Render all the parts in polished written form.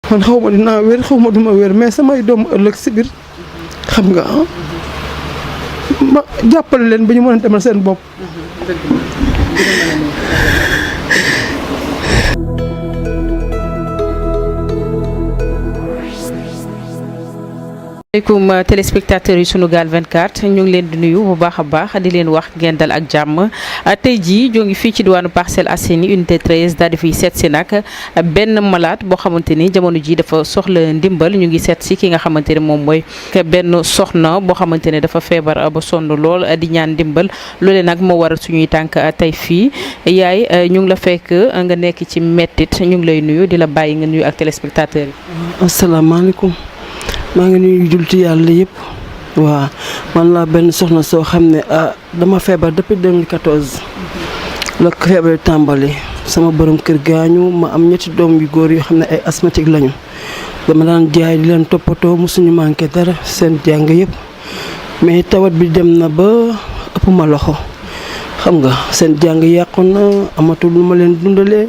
man xaw ma dinaa wér xaw ma duma wér mais samay doom ëllëg si biir xam nga ma jàppale leen ba ñu mën a demal seen bopp. asalaamaaleykum téléspectateurs yi Sunugal 24 ñu ngi leen di nuyu bu baax a baax di leen wax ngeen dal ak jàmm tey jii ñoo ngi fii ci diwaanu Parcelles Assainies unité 13 daal di fiy seet si nag benn malade boo xamante ni jamono ji dafa soxla ndimbal ñu ngi seet si ki nga xamante ne moom mooy benn soxna boo xamante ne dafa feebar ba sonn lool di ñaan ndimbal loolee nag moo waral suñuy tànk tey fii yaay ñu ngi la fekk nga nekk ci mettit ñu ngi lay nuyu di la bàyyi nga nuyu ak téléspectateurs yi. asalaamaaleykum. maa ngi nuyu julti yàlla yëpp waaw man laa benn soxna soo xam ne dama feebar depuis 2014 la feebar tàmbali sama borom kër gaañu ma am ñetti doom yu góor yoo xam ne ay asthmatique lañu dama daan jaay di leen toppatoo mosuñu manqué dara seen jàng yëpp mais tawat bi dem na ba ëpp ma loxo xam nga seen jàng yàqu na amatul lu ma leen dundalee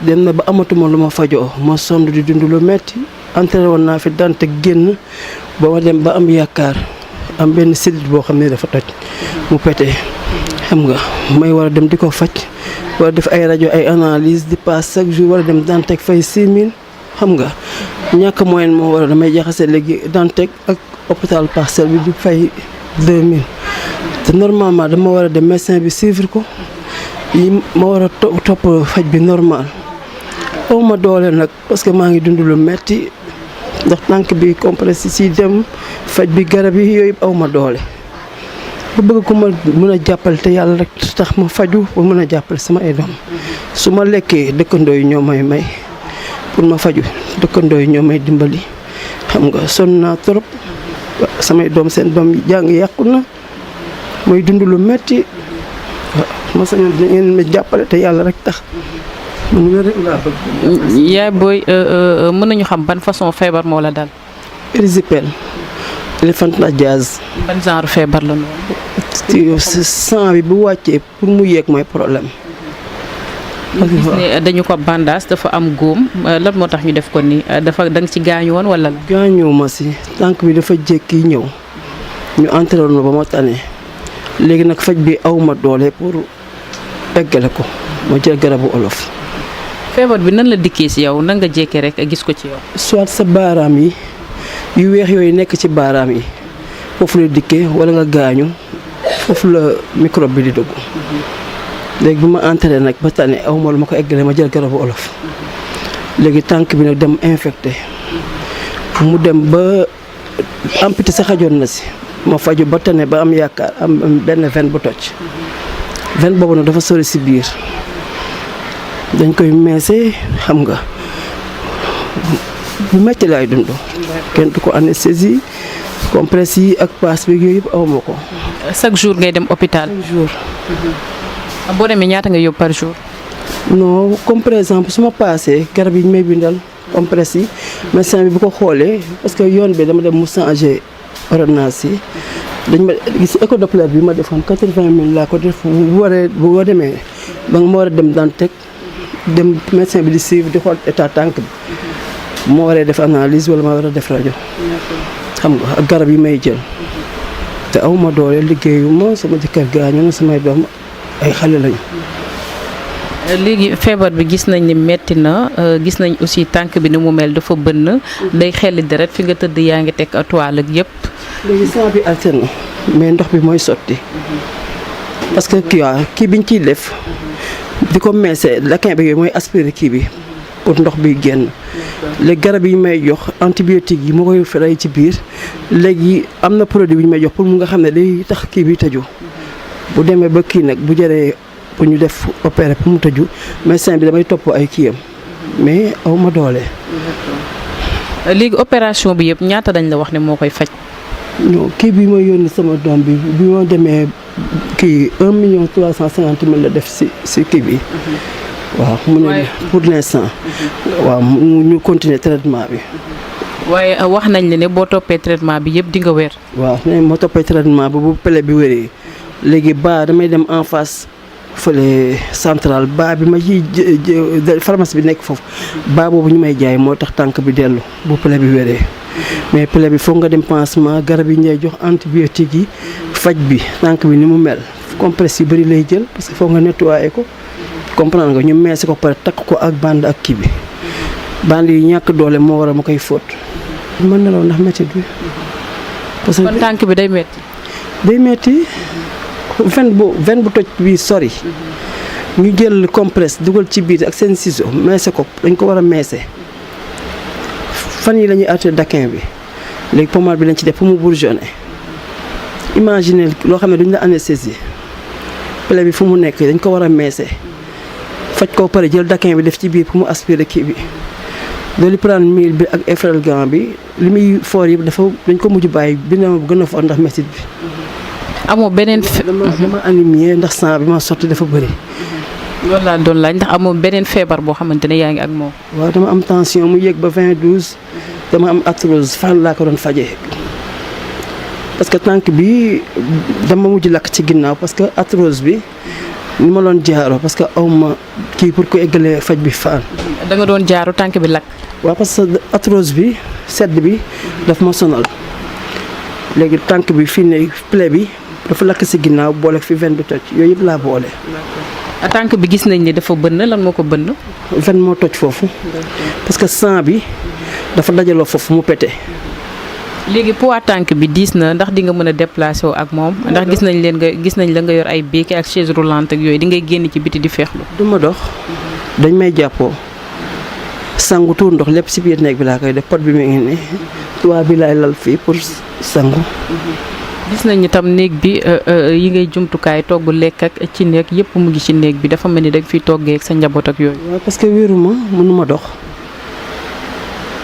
dem na ba amatuma lu ma fajoo ma sonn di dund lu metti entré woon naa fi dante génn ba ma dem ba am yaakaar am benn sidit boo xam ne dafa toj mu pété xam nga may war a dem di ko faj war a def ay rajo ay analyse di passe chaque jour war a dem Dantec fay 6000 xam nga ñàkk moyen moo war a damay jaxase léegi Dantec ak hôpital Parcelles bi di fay 2000 te normalement dama war a dem médecin bi suivre ko yi ma war a topp faj bi normal aw ma doole nag parce que maa ngi dund lu metti ndax tànk bi compressé si dem faj bi garab yi yooyu aw ma doole ba bëgg ko ma mën a jàppale te yàlla rek tax ma faju ba mën a jàppale sama ay doom su ma lekkee dëkkandoo yi ñoo may pour ma faju dëkkandoo yi ñoo may dimbali xam nga sonn naa trop samay doom seen doom jàng yàqu na mooy dund lu metti ma sañoon ngeen ma jàppale te yàlla rek tax. yaay booy mën nañu xam ban façon feebar moo la dal. Erysipelas elephantiasis. ban genre feebar la noonu. sang bi bu wàccee pour mu yéeg mooy problème. gis ne dañu ko bandage dafa am góom lan moo tax ñu def ko nii dafa da nga ci gaañu woon wala la. gaañoo ma si tànk bi dafa jékki ñëw ñu entré woon ma ba ma tane léegi nag faj bi aw ma doole pour eggale ko ma jël garabu olof. feebar bi nan la dikkee si yow nan nga jékkee rek gis ko ci yow. soit sa baaraam yi yu weex yooyu nekk ci baaraam yi foofu la dikkee wala nga gaañu foofu la microbe bi di dugg léegi bi ma entré nag ba tane aw ma lu ma ko eggale ma jël garabu olof léegi tànk bi nag dem infecté mu dem ba amputé sa xajoon na si ma faju ba tane ba am yaakaar am benn veine bu toj veine boobu nag dafa sori si biir. dañ koy meese xam nga bu metti laay dund kenn du ko anesthésie compresse yi ak passe bi yooyu yëpp awma ko. chaque jour ngay dem hôpital. chaque jour. boo demee ñaata nga yóbbu par jour. non comme par exemple su ma paasee garab yi ñu may bindal compresse yi médecin bi bu ko xoolee parce que yoon bi dama dem mu changer ordonnance yi dañ ma gis échodoppler bi ma defoon 80 000 laa ko def bu demee ba nga ma war a dem Dantec dem médecin bi di suivre di xool état tànk bi moo waree def analyse wala ma war a def rajo xam nga ak garab yi may jël te aw ma doole liggéeyu ma sama jëkkër gaañu na samay doom ay xale lañu. léegi feebar bi gis nañ ni metti na gis nañ aussi tànk bi ni mu mel dafa bënn day xelli deret fi nga tëdd yaa ngi teg toile ak yëpp. léegi sang bi alterne mais ndox bi mooy sotti parce que kii biñ ciy def. di ko meesee lakin bi yooyu mooy aspiré kii bi pour ndox bi génn léegi garab yi may jox antibiotique yi moo koy rey ci biir léegi am na produit bi ñu may jox pour mu nga xam ne day tax kii bi tëju bu demee ba kii nag bu jëree pour ñu def opéré pour mu tëju médecin bi damay topp ay kiyam mais aw ma doole. léegi opération bi yëpp ñaata dañ la wax ne moo koy faj. non kii bi ma yónni sama doom bi ma demee kii 1,350,000 la def si kii bi. waaw mu ne pour l'instant. waaw ñu continuer traitement bi. waaye wax nañ la ne boo toppee traitement bi yëpp di nga wér. waaw nee moo toppee traitement bi bu pele bi wéree léegi damay dem en face fële central baa bi ma ci pharmacie bi nekk foofu baa boobu ñu may jaay moo tax tànk bi dellu bu plaie bi wéree mais plaie bi foog nga dem pansement garab yi ñuy jox antibiotique yi faj bi tànk bi ni mu mel compresse yu bëri lay jël parce que foog nga nettoyer ko comprendre nga ñu meese ko pare takk ko ak bande ak kii bi bande yi ñàkk doole moo waral ma koy fóot mën na loolu ndax métti bi parce que kon tànk bi day metti day metti veine bu toj bi sori ñu jël compresse dugal ci biir ak seen ciseau meese ko dañ ko war a meese fan yi la ñuy arrêté daquin bi léegi pommade bi lañ ci def pour mu bourgeonner imaginer loo xam ne duñ la anesthésie plaie bi fu mu nekk dañ ko war a meese faj ko pare jël daquin bi def ci biir pour mu aspirer kii bi Doliprane 1000 bi ak Efferalgan bi li muy fort yi dañ ko mujj bàyyi bi ne ma gën a fort ndax métit bi. amoo beneen dama anémie ndax sang bi ma sotti dafa bëri. loolu laa doon laaj ndax amoo beneen feebar boo xamante ne yaa ngi ak moom. waaw dama am tension mu yéeg ba 20-12 dama am arthrose fan laa ko doon fajee parce que tànk bi dama mujj lakk ci ginnaaw parce que arthrose bi ni ma doon jaaroo parce que aw ma kii pour ko eggalee faj bi fan. da nga doon jaaru tànk bi lakk. waaw parce que arthrose bi sedd bi daf ma sonal léegi tànk bi fii ne plaie bi dafa lakk ci ginnaaw boole fi veine bi toj yooyu yëpp laa boole. tànk bi gis nañ ne dafa bënn lan moo ko bënn. veine moo toj foofu parce que sang bi dafa dajaloo foofu mu pété. léegi poids tànk bi diis na ndax di nga mën a déplacer wu ak moom ndax gis nañ la nga yor ay béquet ak chaise roulante ak yooyu di ngay génn ci biti di feexlu. du ma dox dañ may jàppoo sangu tuur ndox lépp ci biir néeg bi laa koy def pot bi mu ngi ne toit bi laay lal fii pour sangu. gis nañ itam néeg bi yi ngay jumtukaay togg lekk ak ci néeg yëpp mu ngi ci néeg bi dafa mel ni dag fiy toggee ak sa njaboot ak yooyu. waaw parce que wéeruma mënuma dox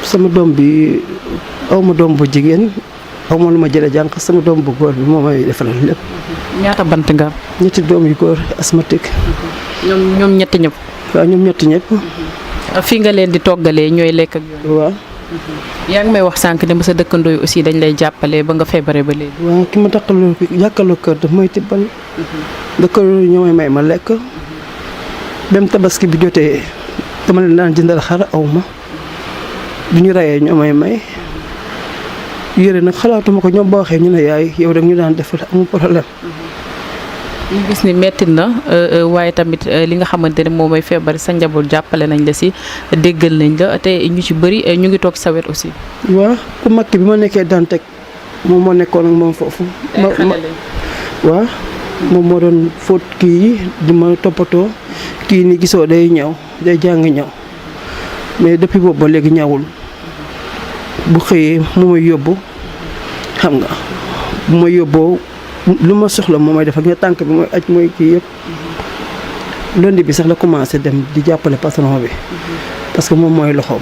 sama doom bi aw ma doom bu jigéen aw ma lu ma jëlee jànq sama doom bu góor bi moo may defal lépp. ñaata bant nga am. ñetti doom yu góor asthmatique. ñoom ñetti ñëpp. waaw ñoom ñetti ñëpp. fii nga leen di toggalee ñooy lekk ak yooyu. waaw. yaa ngi may wax sànq ne sa dëkkandoo yi aussi dañ lay jàppale ba nga feebaree ba léegi. waaw ki ma jàkkaarloo kër daf may tibbal. dëkkandoo ñoo may ma lekk. dem tabaski bi jotee dama leen daan jëndal xar aw ma bu ñu rayee ñoo may yére nag xalaatuma ko ñoom boo waxee ñu ne yaay yow rek ñu daan defal amul problème. ñu gis ni metti na waaye tamit li nga xamante ne moom mooy feebar sa njaboot jàppale nañ la si déggal nañ la te ñu ci bëri ñu ngi toog sa wet aussi. waaw ku mag bi ma nekkee Dantec moom moo nekkoon ak moom foofu. waaw moom moo doon fóot kii yi di ma toppatoo kii ni gisoo day ñëw day jàng ñëw mais depuis boobu ba léegi ñawul bu xëyee mu may yóbbu xam nga bu ma yóbboo lu ma soxla moom may def ak nga tànk bi mooy aj mooy kii yëpp lundi bi sax la commencé dem di jàppale patron bi parce que moom mooy loxoom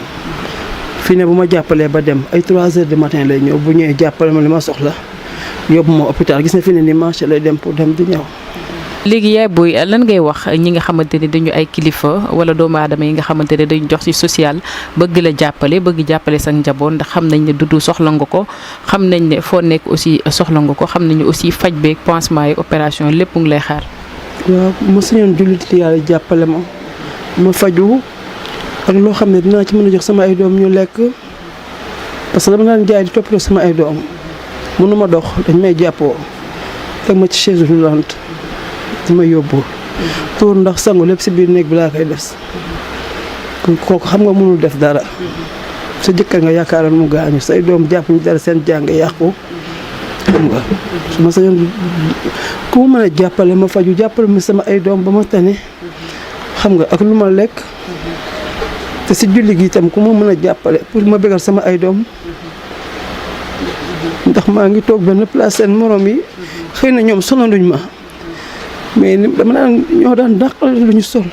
fii ne bu ma jàppalee ba dem ay 3 heures du matin lay ñëw bu ñëwee jàppale ma li ma soxla yóbbu ma hôpital gis na fi ne ni marché lay dem pour dem di ñëw. léegi yaay booy lan ngay wax ñi nga xamante ne dañu ay kilifa wala doomu aadama yi nga xamante ne dañu jox ci social bëgg la jàppale bëgg jàppale sa njaboot ndax xam nañ ne dudu soxla nga ko xam nañ ne foo nekk aussi soxla nga ko xam nañu aussi faj beeg pansement yi opération lépp ngi lay xaar. waaw ma sañoon jullit yàlla jàppale ma faju ak loo xam ne dinaa ci mën a jox sama ay doom ñu lekk parce que dama daan jaay di toppatoo sama ay doom mënuma dox dañ may jàppoo teg ma ci chaise roulante ma yóbbu tuur ndax sangu lépp si biir néeg bi laa koy def kooku xam nga mënul def dara sa jëkkër nga yaakaaroon mu gaañu say doom jàpp ñu dara seen jàng yàqu xam nga su ma sañoon ku ma mën a jàppale ma faju jàppale ma sama ay doom ba ma tane xam nga ak lu ma lekk te si julli gi itam ku ma mën a jàppale pour ma bégal sama ay doom ndax maa ngi toog benn place seen morom yi xëy na ñoom sonaluñ ma mais dama daan ñoo daan dàqal lu ñu sol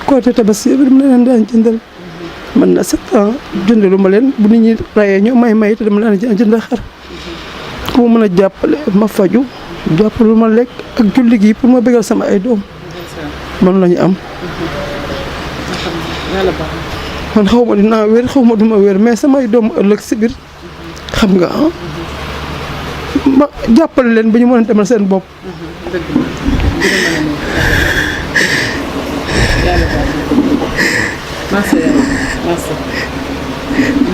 côté tabaski bi dama leen daan jëndal man na 7 ans jëndalu ma leen bu nit ñi rayee ñoo may te dama leen jëndal xar ku ma mën a jàppale ma faju jàppalu ma lekk ak julli gi pour ma bégal sama ay doom man la ñu am man xaw ma dinaa wér xaw ma duma wér mais samay doom ëllëg si biir xam nga ma jàppale leen ba ñu mën a demal seen bopp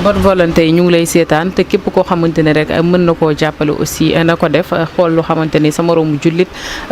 bonne volonté yi ñu ngi lay seetaan te képp koo xamante ne rek mën na koo jàppale aussi na ko def xool loo xamante ni sa moroomu jullit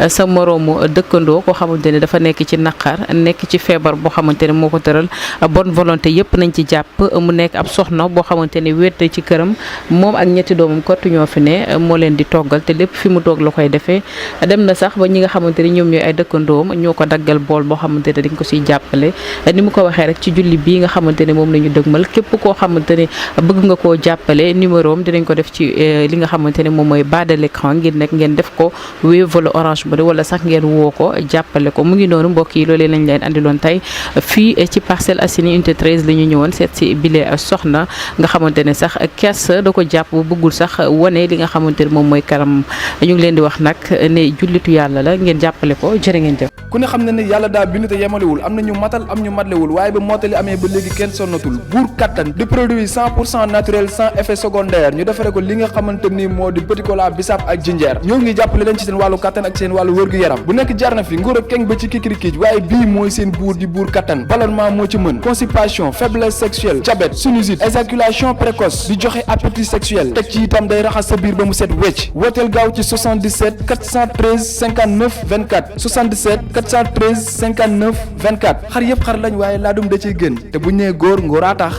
sa moroomu dëkkandoo koo xamante ne dafa nekk ci naqar nekk ci feebar boo xamante ne moo ko tëral bonne volonté yëpp nañ ci jàpp mu nekk ab soxna boo xamante ne wéet ci këram moom ak ñetti doomam kott ñoo fi ne moo leen di toggal te lépp fi mu toog la koy defee dem na sax ba ñi nga xamante ni ñoom ñooy ay dëkkandoom ñoo ko daggal bool boo xamante ne dañ ko siy jàppale ni mu ko waxee rek ci julli bii nga xamante ne moom la ñu dëgmal képp koo xamante ne bëgg nga koo jàppale numéro am dinañ ko def ci li nga xamante ne moom mooy bas de l'écran ngir nekk ngeen def ko Wave wala Orange Money wala sax ngeen woo ko jàppale ko mu ngi noonu mbokk yi loolee lañ leen andiloon tey fii ci Parcelles Assainies unité 13 la ñu ñëwoon seet si bile soxna nga xamante ne sax kees da ko jàpp bëggul sax wane li nga xamante ne moom mooy karam ñu ngi leen di wax nag ne jullitu yàlla la ngeen jàppale ko jërë ngeen jëf. ku ne xam ne ne yàlla daa bind te yemalewul am na ñu matal am ñu matlewul waaye ba mottali amee ba léegi kenn sonnatul buur kattan di produit 100% naturel sans effet secondaire ñu defare ko li nga xamante ni moo di petit cola bisaab ak jinjeer ñoo ngi jàppale leen ci seen wàllu kattan ak seen wàllu wërgu yaram bu nekk jar na fi nguur ak keng ba ci kikirikiij waaye bii mooy seen buur di buur kattan ballonnement moo ci mën constipation faiblesse sexuelle diabète sinusite éjaculation précoce di joxe appétit sexuel teg ci itam day raxas sa biir ba mu set wecc wooteel gaaw ci 77 413 59 24 77 413 59 24 xar yëpp xar lañ waaye laadum da ciy gën te bu ñu nee góor ngóoraa tax